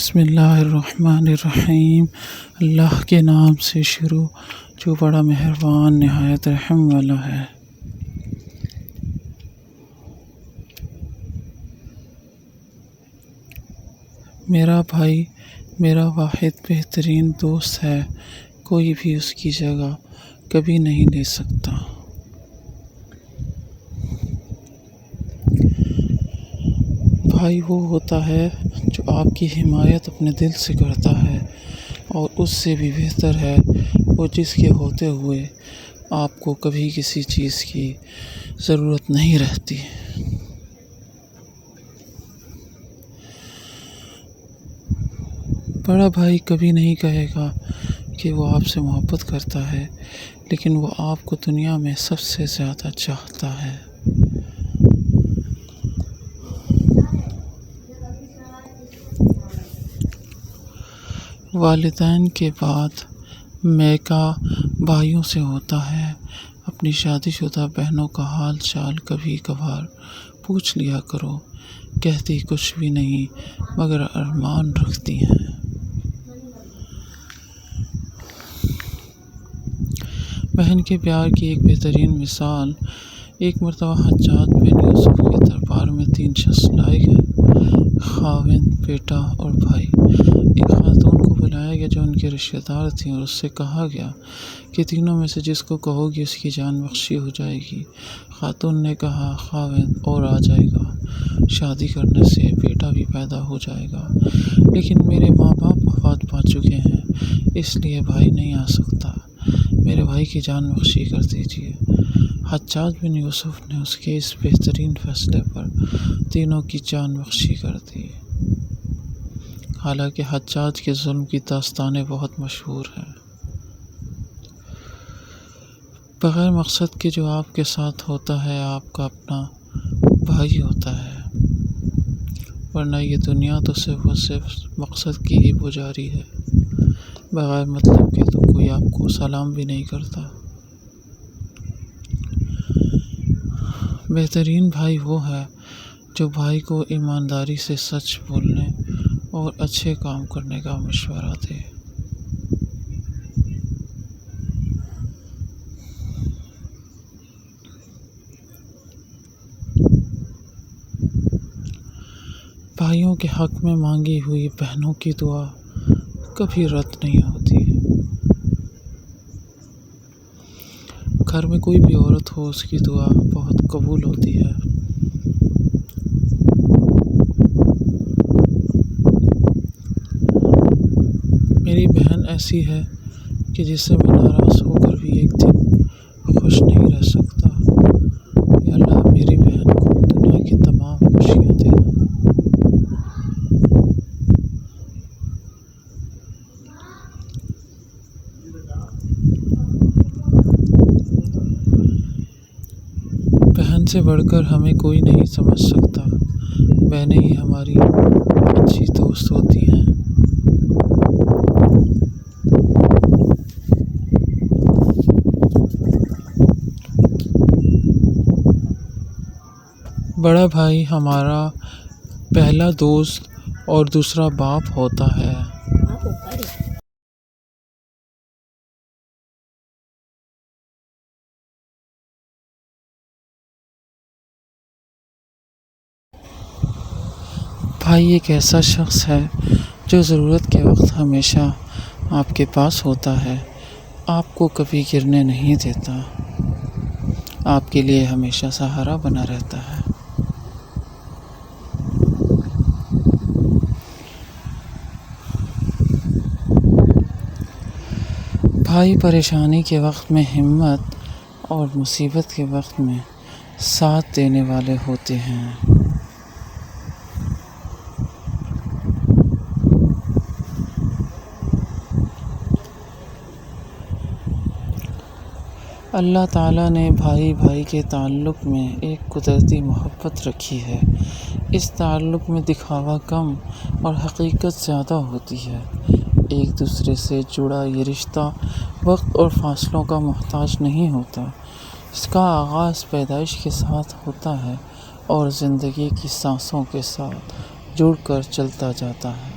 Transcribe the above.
بسم اللہ الرحمن الرحیم۔ اللہ کے نام سے شروع جو بڑا مہربان نہایت رحم والا ہے۔ میرا بھائی میرا واحد بہترین دوست ہے، کوئی بھی اس کی جگہ کبھی نہیں لے سکتا۔ بھائی وہ ہوتا ہے جو آپ کی حمایت اپنے دل سے کرتا ہے، اور اس سے بھی بہتر ہے وہ جس کے ہوتے ہوئے آپ کو کبھی کسی چیز کی ضرورت نہیں رہتی۔ بڑا بھائی کبھی نہیں کہے گا کہ وہ آپ سے محبت کرتا ہے، لیکن وہ آپ کو دنیا میں سب سے زیادہ چاہتا ہے۔ والدین کے بعد میکا بھائیوں سے ہوتا ہے۔ اپنی شادی شدہ بہنوں کا حال چال کبھی کبھار پوچھ لیا کرو، کہتی کچھ بھی نہیں مگر ارمان رکھتی ہیں۔ بہن کے پیار کی ایک بہترین مثال، ایک مرتبہ حجاج بن یوسف کے دربار میں 3 شخص لائے گئے، خاوند، بیٹا اور بھائی۔ ایک خاتون کو بلایا گیا جو ان کے رشتہ دار تھیں، اور اس سے کہا گیا کہ تینوں میں سے جس کو کہو گی اس کی جان بخشی ہو جائے گی۔ خاتون نے کہا خاوند اور آ جائے گا، شادی کرنے سے بیٹا بھی پیدا ہو جائے گا، لیکن میرے ماں باپ وفات پا چکے ہیں، اس لیے بھائی نہیں آ سکتا، میرے بھائی کی جان بخشی کر دیجیے۔ حجاج بن یوسف نے اس کے اس بہترین فیصلے پر تینوں کی جان بخشی کر دی۔ حالانکہ حجاج کے ظلم کی داستانیں بہت مشہور ہیں۔ بغیر مقصد کے جو آپ کے ساتھ ہوتا ہے آپ کا اپنا بھائی ہوتا ہے، ورنہ یہ دنیا تو صرف اور صرف مقصد کی ہی پجاری ہے۔ بغیر مطلب کے تو کوئی آپ کو سلام بھی نہیں کرتا۔ بہترین بھائی وہ ہے جو بھائی کو ایمانداری سے سچ بولنے اور اچھے کام کرنے کا مشورہ دے۔ بھائیوں کے حق میں مانگی ہوئی بہنوں کی دعا کبھی رد نہیں ہوتی۔ گھر میں کوئی بھی عورت ہو، اس کی دعا بہت قبول ہوتی ہے۔ میری بہن ایسی ہے کہ جس سے میں ناراض ہو کر بھی ایک دن خوش نہیں رہ سکتا۔ یا اللہ میری بہن کو دنیا کی تمام خوشیاں دینا۔ بہن سے بڑھ کر ہمیں کوئی نہیں سمجھ سکتا، بہنیں ہی ہماری اچھی دوست ہوتی ہیں۔ بڑا بھائی ہمارا پہلا دوست اور دوسرا باپ ہوتا ہے۔ بھائی ایک ایسا شخص ہے جو ضرورت کے وقت ہمیشہ آپ کے پاس ہوتا ہے، آپ کو کبھی گرنے نہیں دیتا، آپ کے لیے ہمیشہ سہارا بنا رہتا ہے۔ بھائی پریشانی کے وقت میں ہمت اور مصیبت کے وقت میں ساتھ دینے والے ہوتے ہیں۔ اللہ تعالیٰ نے بھائی بھائی کے تعلق میں ایک قدرتی محبت رکھی ہے۔ اس تعلق میں دکھاوا کم اور حقیقت زیادہ ہوتی ہے۔ ایک دوسرے سے جڑا یہ رشتہ وقت اور فاصلوں کا محتاج نہیں ہوتا۔ اس کا آغاز پیدائش کے ساتھ ہوتا ہے اور زندگی کی سانسوں کے ساتھ جڑ کر چلتا جاتا ہے۔